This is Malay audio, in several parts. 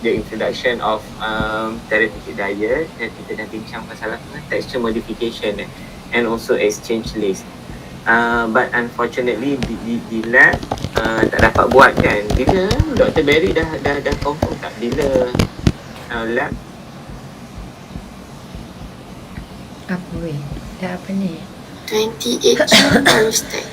the introduction of therapeutic diet, dan kita dah bincang pasal texture modification and also exchange list. But unfortunately di lab tak dapat buat kan. Bila Dr. Berry dah confirm tak bila lab? Apa weh? Dah apa ni? 28 June baru start.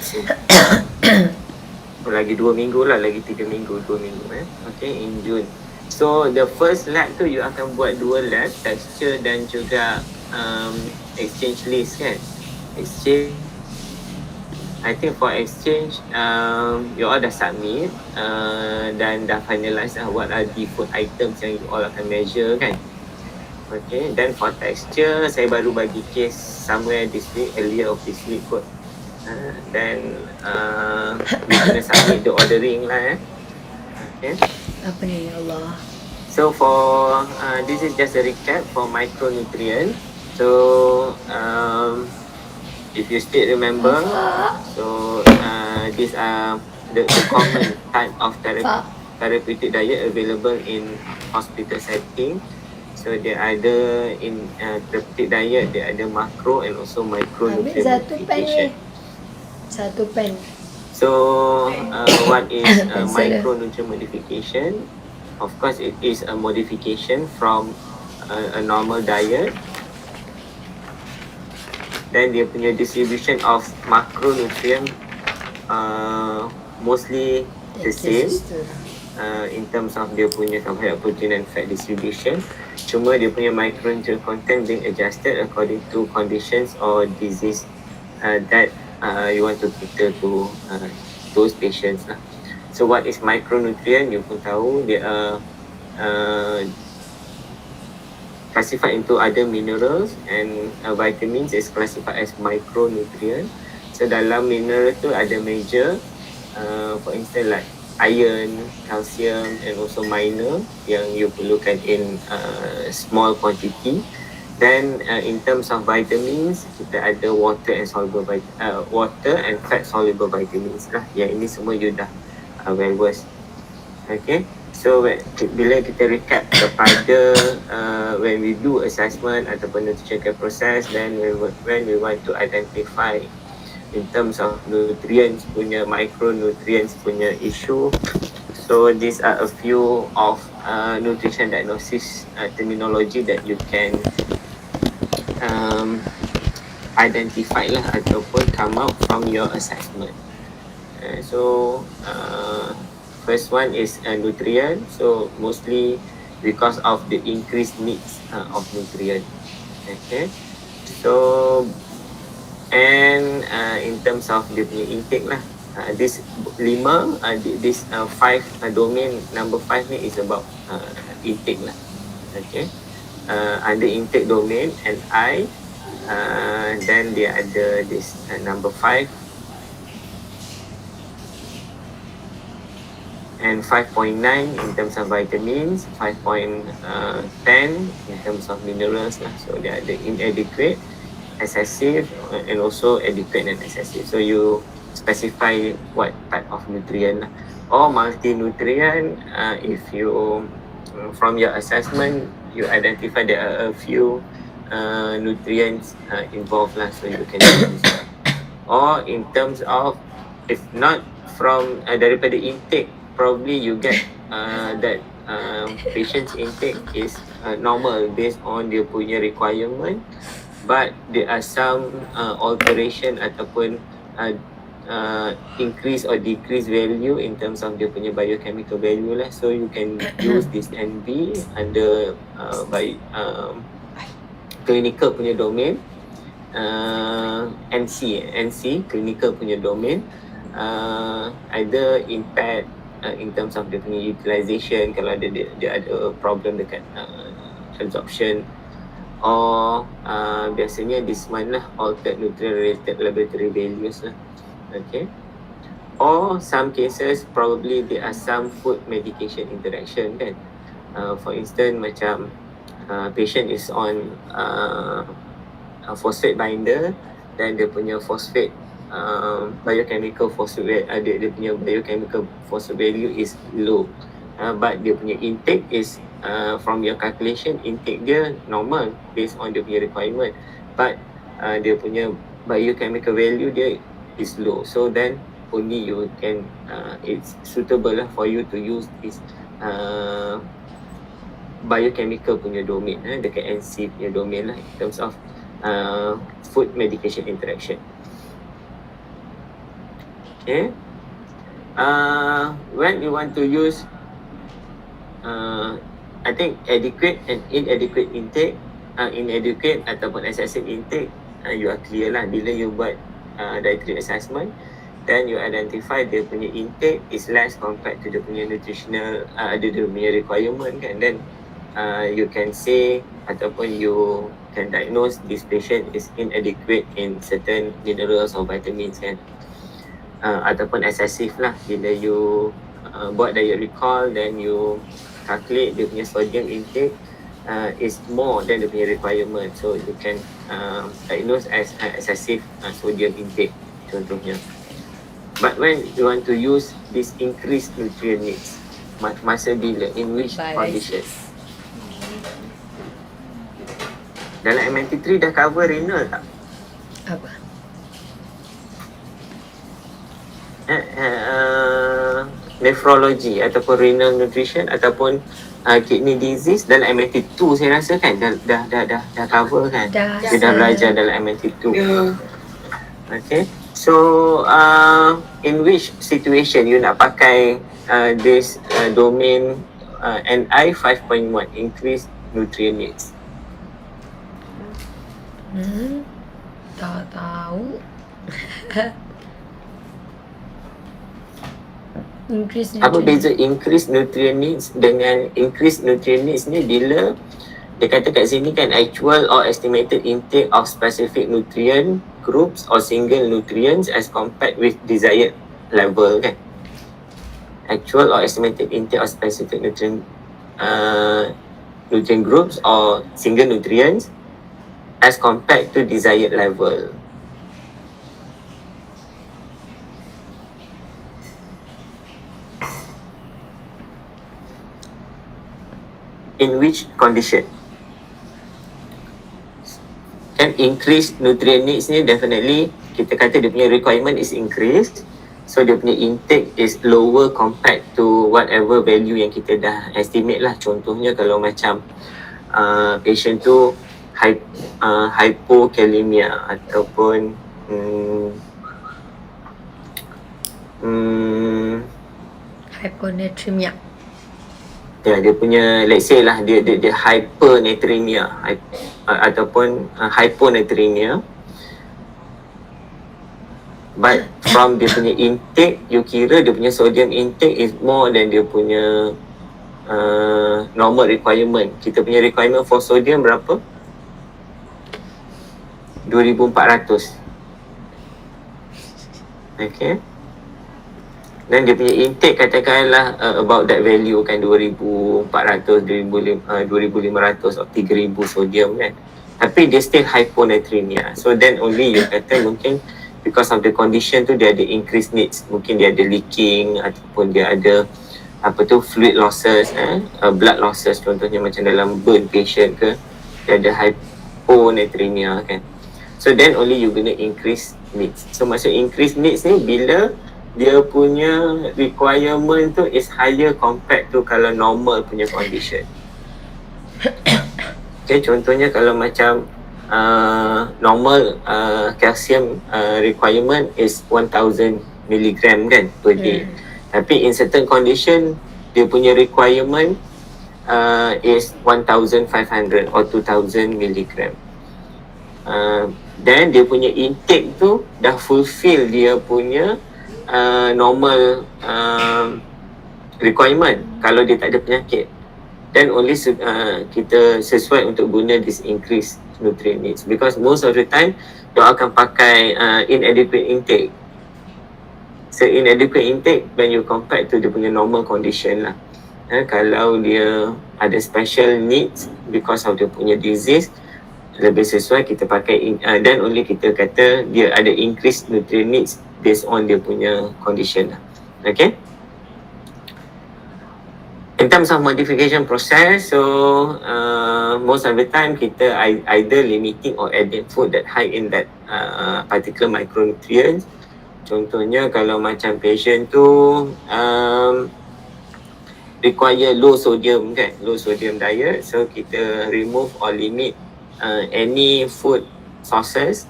Lagi 2 minggu lah, lagi 3 minggu, 2 minggu Okay, in June. So the first lab tu you akan buat 2 lab, texture dan juga exchange list kan. Exchange, I think for exchange you all dah submit dan dah finalize what are the food items yang you all akan measure kan. Okay, then for texture saya baru bagi case somewhere this week, earlier of this week kot. Then we kena submit the ordering lah Okay. Apa ni, ya Allah? So for this is just a recap for micronutrient. So if you still remember, so these are the common type of therapeutic diet available in hospital setting. So there ada in therapeutic diet, there ada macro and also micronutrient modification. Satu pen. So what is micronutrient modification? Of course, it is a modification from a normal diet. Then dia punya distribution of macronutrient mostly the same in terms of dia punya carbohydrate, protein and fat distribution. Cuma dia punya micronutrient content being adjusted according to conditions or disease that you want to cater to those patients lah. So what is micronutrient? You pun tahu dia classified into other minerals and vitamins is classified as micronutrient. So dalam mineral tu ada major, for instance like iron, calcium and also minor yang you perlukan in small quantity. Then in terms of vitamins, kita ada water and fat soluble vitamins lah. Yang ini semua you dah well versed. Okay, so bila kita recap kepada when we do assessment ataupun nutrition care process, then when we want to identify in terms of nutrients punya, micronutrients punya issue. So these are a few of nutrition diagnosis terminology that you can identify lah ataupun come out from your assessment. So first one is nutrient. So mostly because of the increased needs of nutrient. Okay. So and in terms of the intake lah, this 5 domain, number 5 ni is about intake lah. Okay. Under intake domain and then dia ada this number 5 and 5.9 in terms of vitamins, 5.10 in terms of minerals lah. So dia ada inadequate, excessive and also adequate and excessive. So you specify what type of nutrient lah. Or multi-nutrient, if you from your assessment you identify there are a few nutrients involved lah, so you can use that. Or in terms of, if not from daripada intake, probably you get that patient's intake is normal based on dia punya requirement, but there are some alteration ataupun increase or decrease value in terms of dia punya biochemical value lah. So you can use this NB under by clinical punya domain, NC clinical punya domain, either impact in terms of dia punya utilization kalau dia ada problem dekat absorption, or biasanya this one lah, altered nutrient related laboratory values lah. Okay. Or some cases probably there are some food medication interaction kan. For instance macam patient is on phosphate binder, dan dia punya phosphate biochemical phosphate dia punya biochemical phosphate value is low. but dia punya intake is from your calculation, intake dia normal based on dia punya requirement, but dia punya biochemical value dia is low. So then only you can it's suitable lah for you to use this biochemical punya domain dekat NC punya domain lah in terms of food medication interaction. Okay. When you want to use I think adequate and inadequate intake, inadequate ataupun excessive intake, you are clear lah bila you buat dietary assessment, then you identify dia punya intake is less compared to dia punya nutritional dia punya requirement kan, then you can say ataupun you can diagnose this patient is inadequate in certain minerals or vitamins kan, ataupun excessive lah bila you buat diet recall, then you calculate dia punya sodium intake is more than the punya requirement, so you can diagnose as excessive sodium intake contohnya. But when you want to use this increased nutrient needs, masa bila, in which condition? Dalam MNT3 dah cover renal tak? Apa? Nephrology ataupun renal nutrition ataupun kidney disease dalam MNT2 saya rasa kan dah cover kan. Dah, Dia dah belajar dalam MNT2. Okay. So in which situation you nak pakai this domain NI 5.1 increase nutrient needs? Tak tahu. Increase Apa nutrient. beza increase nutrient needs dengan increase nutrient needs ni bila dia kata kat sini kan actual or estimated intake of specific nutrient groups or single nutrients as compared with desired level kan. Actual or estimated intake of specific nutrient groups or single nutrients as compared to desired level. In which condition? Kan increased nutrient needs ni definitely kita kata dia punya requirement is increased, so dia punya intake is lower compared to whatever value yang kita dah estimate lah. Contohnya kalau macam patient tu hypokalemia ataupun Hyponatremia. ya, dia punya let's say lah dia hypernatremia ataupun hyponatremia, but from dia punya intake you kira dia punya sodium intake is more than dia punya normal requirement. Kita punya requirement for sodium berapa? 2400. Okay. Dan dia punya intake katakanlah about that value kan, 2400, 2500 atau 3000 sodium kan. Tapi dia still hyponatremia. So then only you kata mungkin because of the condition tu dia ada increased needs. Mungkin dia ada leaking ataupun dia ada fluid losses, blood losses contohnya macam dalam burn patient ke, dia ada hyponatremia kan. So then only you gonna increase needs. So maksud increase needs ni bila dia punya requirement tu is higher compared to kalau normal punya condition. Okay, contohnya kalau macam normal calcium requirement is 1000 mg kan per day. Tapi in certain condition dia punya requirement is 1500 or 2000 mg. Then dia punya intake tu dah fulfill dia punya normal requirement kalau dia tak ada penyakit, then only kita sesuai untuk guna this increased nutrient needs, because most of the time dia akan pakai inadequate intake. So inadequate intake when you compare to dia punya normal condition lah. Kalau dia ada special needs because of dia punya disease, lebih sesuai kita pakai dan only kita kata dia ada increased nutrient needs based on dia punya condition lah. Okay. In terms of modification process, so most of the time kita either limiting or adding food that high in that particular micronutrients. Contohnya kalau macam patient tu require low sodium kan, low sodium diet, so kita remove or limit any food sources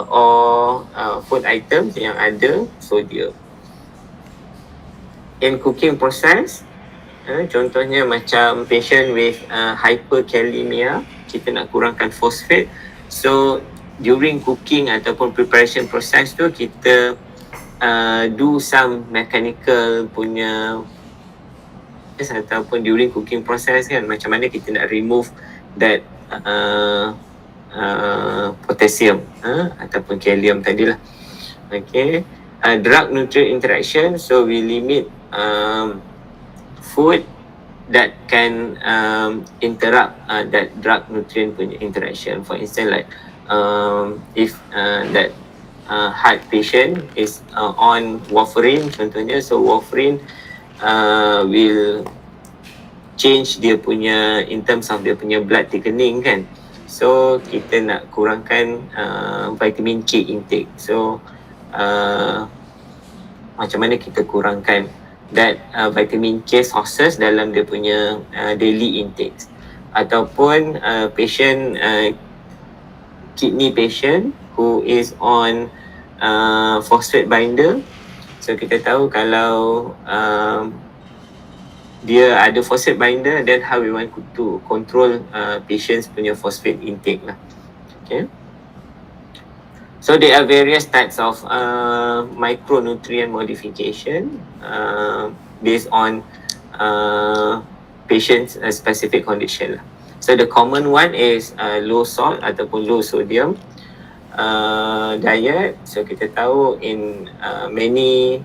or food items yang ada sodium. In cooking process, contohnya macam patient with hyperkalemia, kita nak kurangkan phosphate. So during cooking ataupun preparation process tu kita do some mechanical punya ataupun during cooking process kan, macam mana kita nak remove that potassium ataupun kalium tadi lah. Okay, drug nutrient interaction, so we limit food that can interrupt that drug nutrient punya interaction. For instance, like if that heart patient is on warfarin contohnya, so warfarin will change dia punya in terms of dia punya blood thickening kan. So kita nak kurangkan vitamin K intake. So macam mana kita kurangkan that vitamin K sources dalam dia punya daily intakes. Ataupun patient kidney patient who is on phosphate binder. So kita tahu kalau dia ada phosphate binder, then how we want to control patients punya phosphate intake lah. Okay. So there are various types of micronutrient modification based on patient's specific condition lah. So the common one is low salt ataupun low sodium diet. So kita tahu in many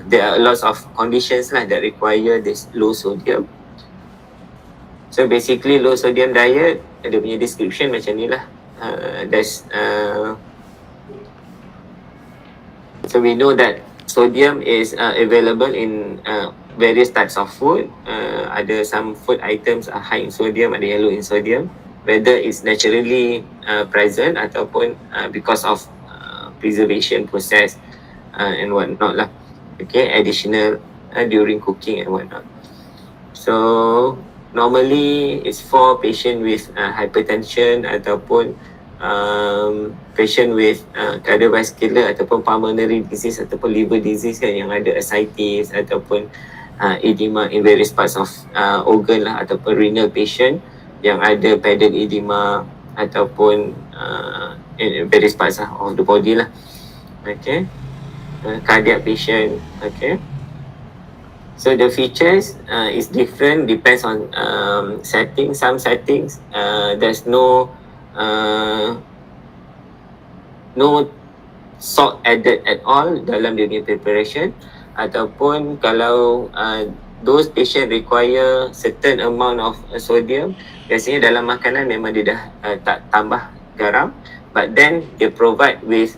there are lots of conditions lah that require this low sodium. So basically low sodium diet, ada punya description macam ni lah. So we know that sodium is available in various types of food. Ada some food items are high in sodium, ada yang low in sodium. Whether it's naturally present ataupun because of preservation process and whatnot lah. Okay, additional during cooking and whatnot. So normally it's for patient with hypertension ataupun patient with cardiovascular ataupun pulmonary disease ataupun liver disease kan, yang ada ascites ataupun edema in various parts of organ lah, ataupun renal patient yang ada pedal edema ataupun in various parts of the body lah. Okay, cardiac patient. Okay, so the features is different, depends on setting. Some settings there's no salt added at all dalam dia punya preparation, ataupun kalau those patient require certain amount of sodium, biasanya dalam makanan memang dia dah tak tambah garam, but then dia provide with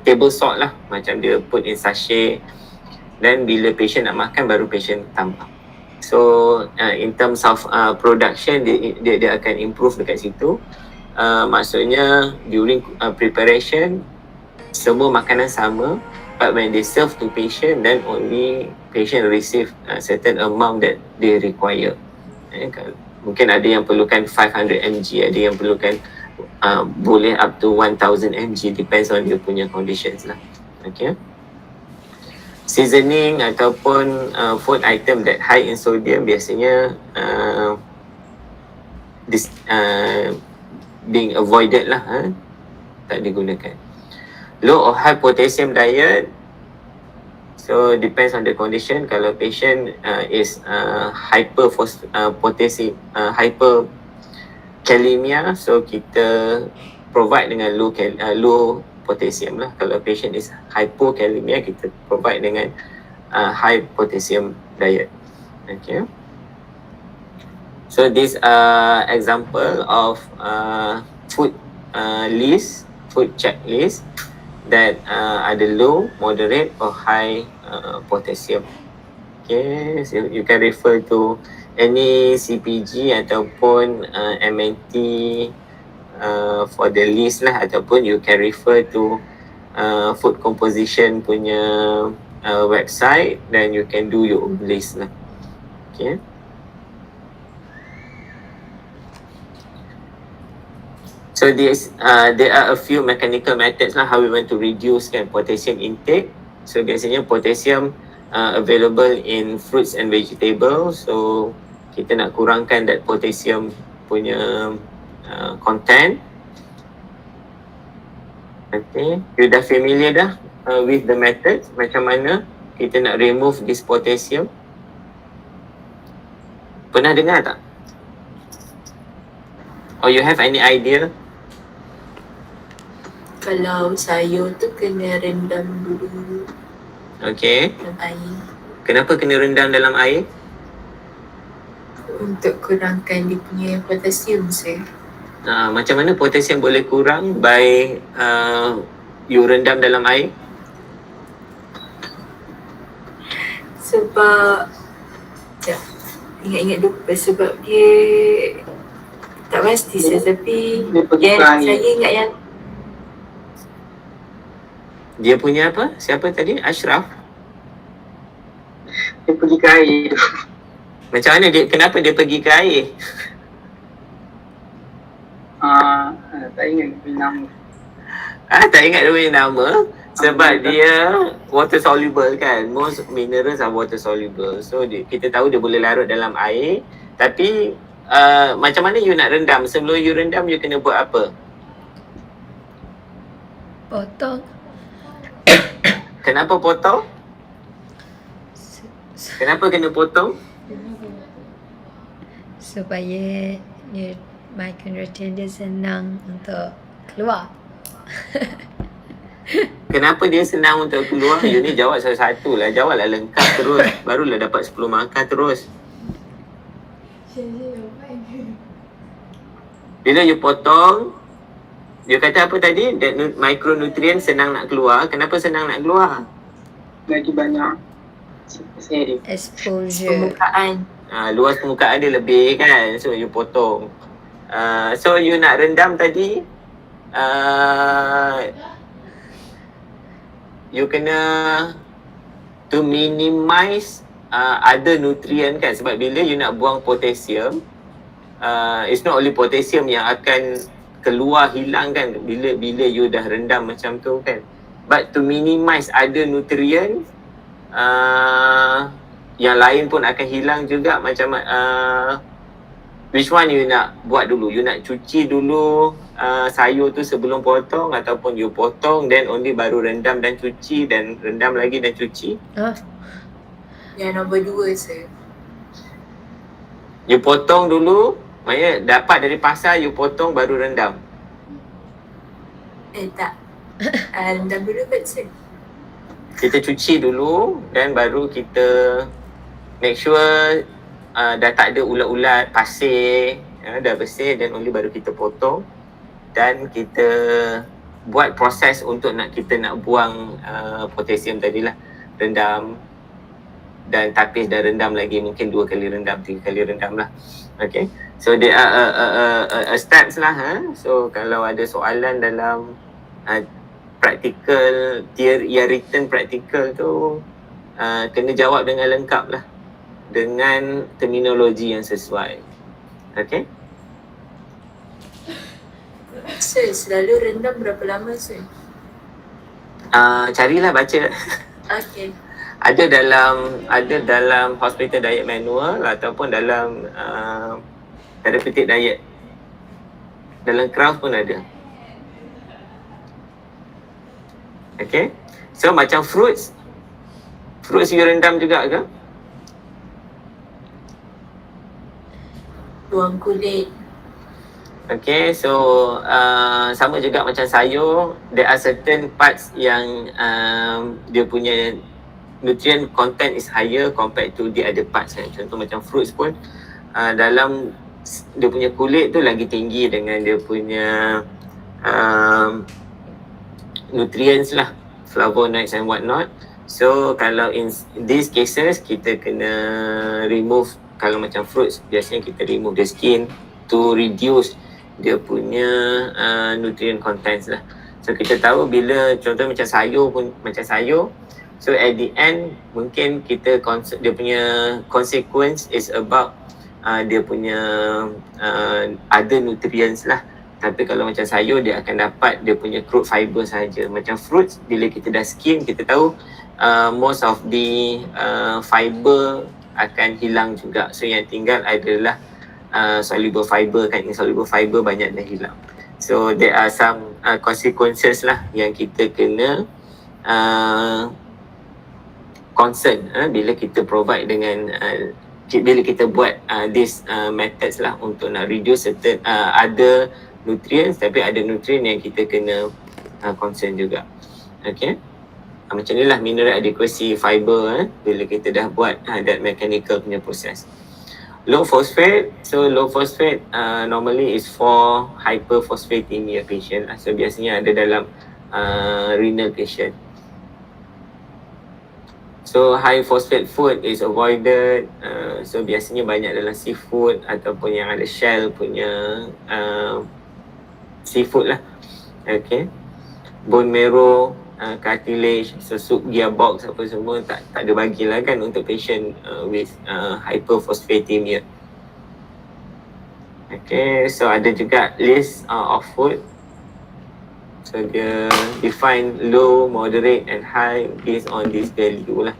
table salt lah, macam dia put in sachet, then bila patient nak makan baru patient tambah. So in terms of production, dia akan improve dekat situ. Maksudnya during preparation semua makanan sama, but when they serve to patient, then only patient receive certain amount that they require. Mungkin ada yang perlukan 500 mg, ada yang perlukan boleh up to 1000 mg, depends on dia punya conditions lah. Okay. Seasoning ataupun food item that high in sodium biasanya being avoided lah, tak digunakan. Low or high potassium diet, so depends on the condition. Kalau patient is hyperkalemia, so kita provide dengan low potassium lah. Kalau patient is hypokalemia, kita provide dengan high potassium diet. Okay. So this example of food food checklist that ada low, moderate or high potassium. Okay, so you can refer to any CPG ataupun MNT for the list lah, ataupun you can refer to food composition punya website, then you can do your own list lah. Okay. So there are a few mechanical methods lah how we want to reduce potassium intake. So biasanya potassium available in fruits and vegetables. So kita nak kurangkan that potassium punya content. Okay, you dah familiar dah with the method, macam mana kita nak remove this potassium? Pernah dengar tak? Or you have any idea? Kalau sayur tu kena rendam dulu Okay, dalam air kenapa kena rendam dalam air? untuk kurangkan dia punya potasium saya. Macam mana potasium boleh kurang by you rendam dalam air? Sebab ingat-ingat lupa sebab dia tak pasti saya, tapi saya ingat yang Dia punya apa? Siapa tadi? Ashraf? Dia pergi ke air. Macam mana dia, kenapa dia pergi ke air? Tak ingat dia punya nama. Tak ingat dia punya nama? Sebab dia water soluble kan. Most minerals are water soluble. So kita tahu dia boleh larut dalam air. Tapi macam mana you nak rendam? Sebelum you rendam, you kena buat apa? Potong. Kenapa potong? Kenapa kena potong? Supaya dia micronutrient dia senang untuk keluar. Kenapa dia senang untuk keluar? You ni jawab satu-satu lah. Jawablah lengkap terus. Barulah dapat 10 markah terus. Bila you potong, you kata apa tadi? That micronutrient senang nak keluar. Kenapa senang nak keluar? Lagi banyak seri. Exposure. permukaan. Luas permukaan dia lebih kan. So you potong. So you nak rendam tadi, you kena to minimize other nutrient kan. Sebab bila you nak buang potassium, it's not only potassium yang akan keluar hilang kan bila you dah rendam macam tu kan. But to minimize other nutrient, yang lain pun akan hilang juga. Macam which one you nak buat dulu? You nak cuci dulu sayur tu sebelum potong, ataupun you potong then only baru rendam dan cuci, dan rendam lagi dan cuci? Yang nombor 2 saya. You potong dulu, maknanya dapat dari pasar you potong baru rendam. Tak. Rendam dulu kot saya. Kita cuci dulu dan baru kita make sure dah tak ada ulat-ulat, pasir, dah bersih, dan only baru kita potong. Dan kita buat proses untuk kita nak buang potassium tadilah. Rendam dan tapis dan rendam lagi, mungkin 2 kali rendam, 3 kali rendam lah. Okay, so there are steps lah. So kalau ada soalan dalam practical, theory yang written practical tu, kena jawab dengan lengkap lah, dengan terminologi yang sesuai. Okay. Sir, selalu rendam berapa lama sir? Carilah baca. Okay. Ada dalam hospital diet manual ataupun dalam therapeutic diet. Dalam Kraus pun ada. Okay. So macam fruits you rendam juga ke? Buang kulit. Okay, so sama juga macam sayur, there are certain parts yang dia punya nutrient content is higher compared to the other parts. Contoh macam fruits pun dalam dia punya kulit tu lagi tinggi dengan dia punya nutrients lah, flavonoids and what not. So kalau in these cases kita kena remove, kalau macam fruits biasanya kita remove the skin to reduce dia punya nutrient contents lah. So kita tahu bila contoh macam sayur pun, macam sayur, so at the end mungkin kita dia punya consequence is about dia punya other nutrients lah. Tapi kalau macam sayur dia akan dapat dia punya crude fiber saja. Macam fruits bila kita dah skin kita tahu most of the fiber akan hilang juga. So yang tinggal adalah soluble fiber kan. Insoluble fiber banyak dah hilang. So there are some consequences lah yang kita kena concern bila kita provide dengan bila kita buat these methods lah untuk nak reduce certain other nutrients, tapi ada nutrient yang kita kena concern juga. Okay, macam ni lah mineral adequacy fiber bila kita dah buat that mechanical punya proses. Low phosphate, so low phosphate normally is for hyperphosphatemia patient. So biasanya ada dalam renal patient. So high phosphate food is avoided. So biasanya banyak dalam seafood ataupun yang ada shell punya seafood lah. Okay. Bone marrow, cartilage, so soup gearbox apa semua tak ada bagilah kan untuk patient with hyperphosphatemia. Okay, so ada juga list of food. So dia define low, moderate and high based on this value lah.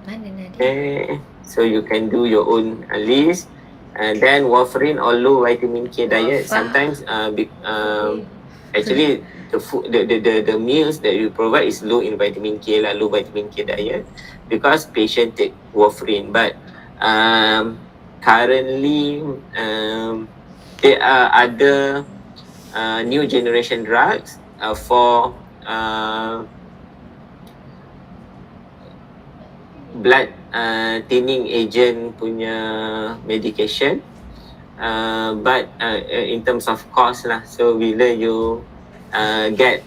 Mana Nadia? Okay, so you can do your own list. Then warfarin or low vitamin K diet. Sometimes actually the food, the meals that you provide is low in vitamin K lah, low vitamin K diet, because patient take warfarin. But currently there are other new generation drugs for blood thinning agent punya medication, but in terms of cost lah, so bila you get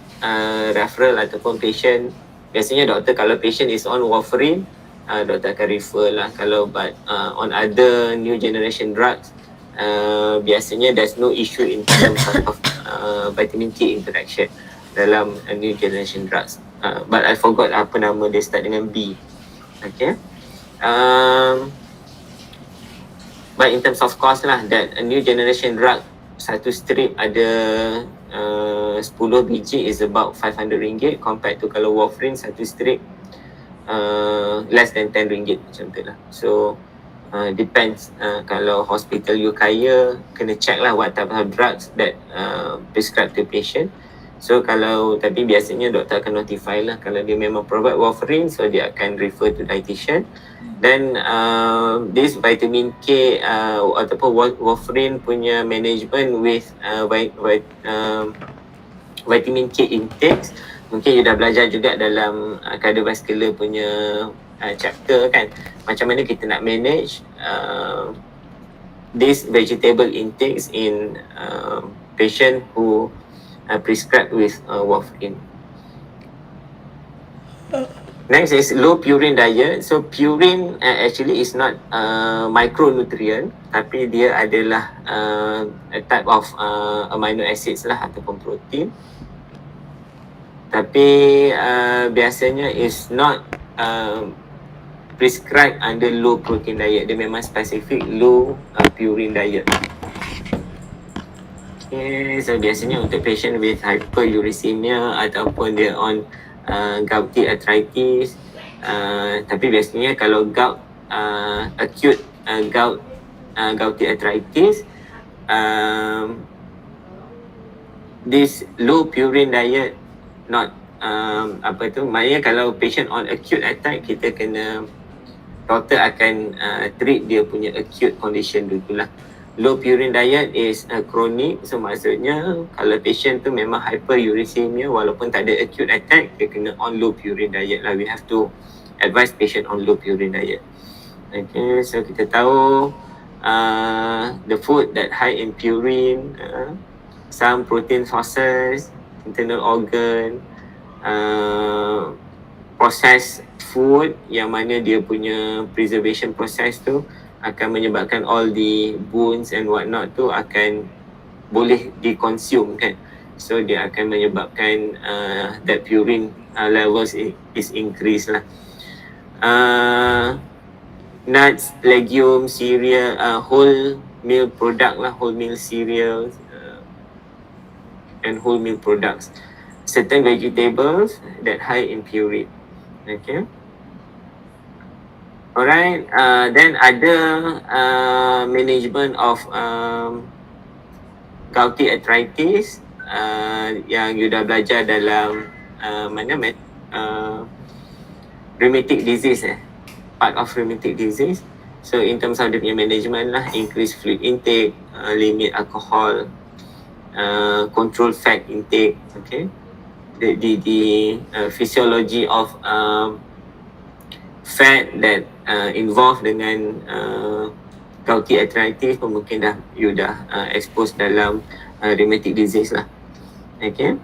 referral ataupun patient, biasanya doktor kalau patient is on warfarin, doktor akan refer lah. Kalau but on other new generation drugs, biasanya there's no issue in terms of vitamin K interaction dalam new generation drugs, but I forgot apa nama dia, start dengan B. Okay. But in terms of cost lah, that a new generation drug, satu strip ada 10 biji is about 500 ringgit, compared to kalau warfarin satu strip less than 10 ringgit macam tu lah. So depends, kalau hospital you kaya, kena check lah what type of drugs that prescribed to patient. So kalau, tapi biasanya doktor akan notify lah kalau dia memang provide warfarin, so dia akan refer to dietitian. Then this vitamin K ataupun warfarin punya management with vitamin K intakes, mungkin you dah belajar juga dalam cardiovascular punya chapter kan, macam mana kita nak manage this vegetable intakes in patient who prescribed with warfarin. Next is low purine diet. So purine actually is not micronutrient, tapi dia adalah a type of amino acids lah ataupun protein. Tapi biasanya is not prescribed under low protein diet. Dia memang specific low purine diet. Okay, so biasanya untuk patient with hyperuricemia ataupun dia on gouty arthritis, tapi biasanya kalau gout, acute gouty arthritis, this low purine diet not maknanya kalau patient on acute attack, kita kena, doktor akan treat dia punya acute condition dulu lah. Low purine diet is chronic, so maksudnya kalau patient tu memang hyperuricemia walaupun tak ada acute attack, dia kena on low purine diet lah. We have to advise patient on low purine diet. Okay, so kita tahu the food that high in purine, some protein sources, internal organ, processed food yang mana dia punya preservation process tu akan menyebabkan all the bones and whatnot tu akan boleh di-consume kan. So dia akan menyebabkan that purine levels is increased lah. Nuts, legumes, cereal, whole meal product lah, whole meal cereals and whole meal products. Certain vegetables that high in purine. Okay. Alright, then ada management of gouty arthritis yang you dah belajar dalam rheumatic disease part of rheumatic disease. So in terms of the management lah, increase fluid intake, limit alcohol, control fat intake. Okay, the physiology of fat that involved dengan gouty arthritis pun mungkin you dah expose dalam rheumatic disease lah. Okay.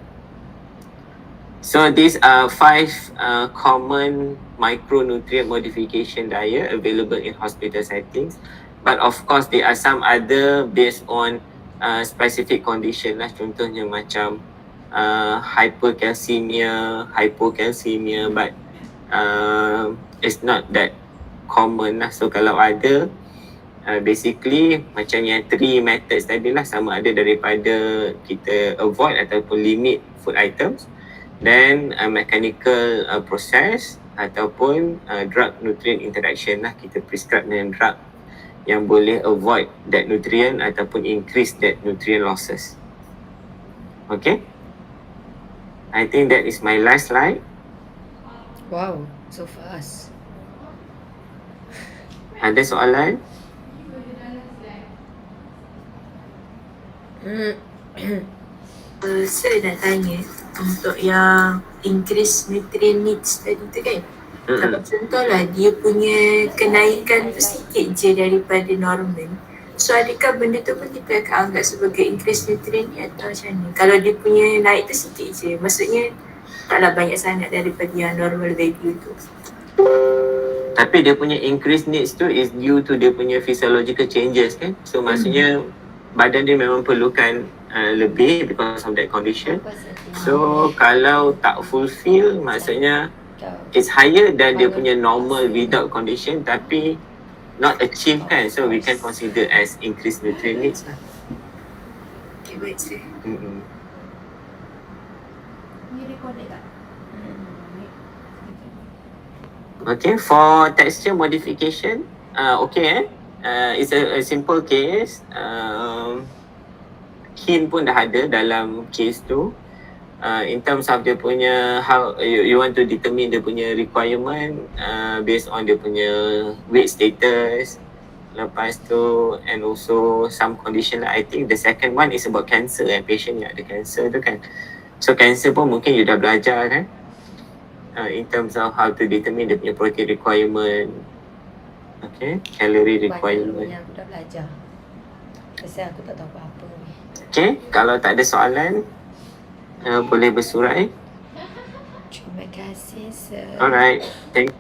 So these are 5 common micronutrient modification diet available in hospital settings. But of course there are some other based on specific condition lah. Contohnya macam hypercalcemia, hypocalcemia, but it's not that common lah. So kalau ada, basically macam yang 3 methods tadi lah, sama ada daripada kita avoid ataupun limit food items, then mechanical process ataupun drug nutrient interaction lah, kita prescribe dengan drug yang boleh avoid that nutrient ataupun increase that nutrient losses. Okay, I think that is my last slide. Wow, so fast. Ada soalan? Saya nak tanya untuk yang increase nutrient needs tadi tu kan. Kalau contohlah dia punya kenaikan tu sikit je daripada normal. So adakah benda tu pun kita akan anggap sebagai increase nutrient ni atau macam ni? Kalau dia punya naik tu sikit je, maksudnya taklah banyak sangat daripada yang normal value tu. Tapi dia punya increase needs tu is due to dia punya physiological changes kan. So maksudnya badan dia memang perlukan lebih because of that condition. So kalau tak fulfill, maksudnya it's higher than dia punya normal without condition tapi not achieve kan. So we can consider as increased nutrient needs lah. Okay, baik sir. Okay, for texture modification, it's a simple case. Hint pun dah ada dalam case tu. In terms of dia punya how you want to determine dia punya requirement based on dia punya weight status, lepas tu and also some condition lah. I think the second one is about cancer patient yang ada cancer tu kan. So cancer pun mungkin you dah belajar kan, in terms of how to determine dia punya protein requirement, okay, calorie requirement. Banyak aku dah belajar. Pasal aku tak tahu apa-apa ni. Okay, kalau tak ada soalan, boleh bersurai. Terima kasih sir. Alright, thank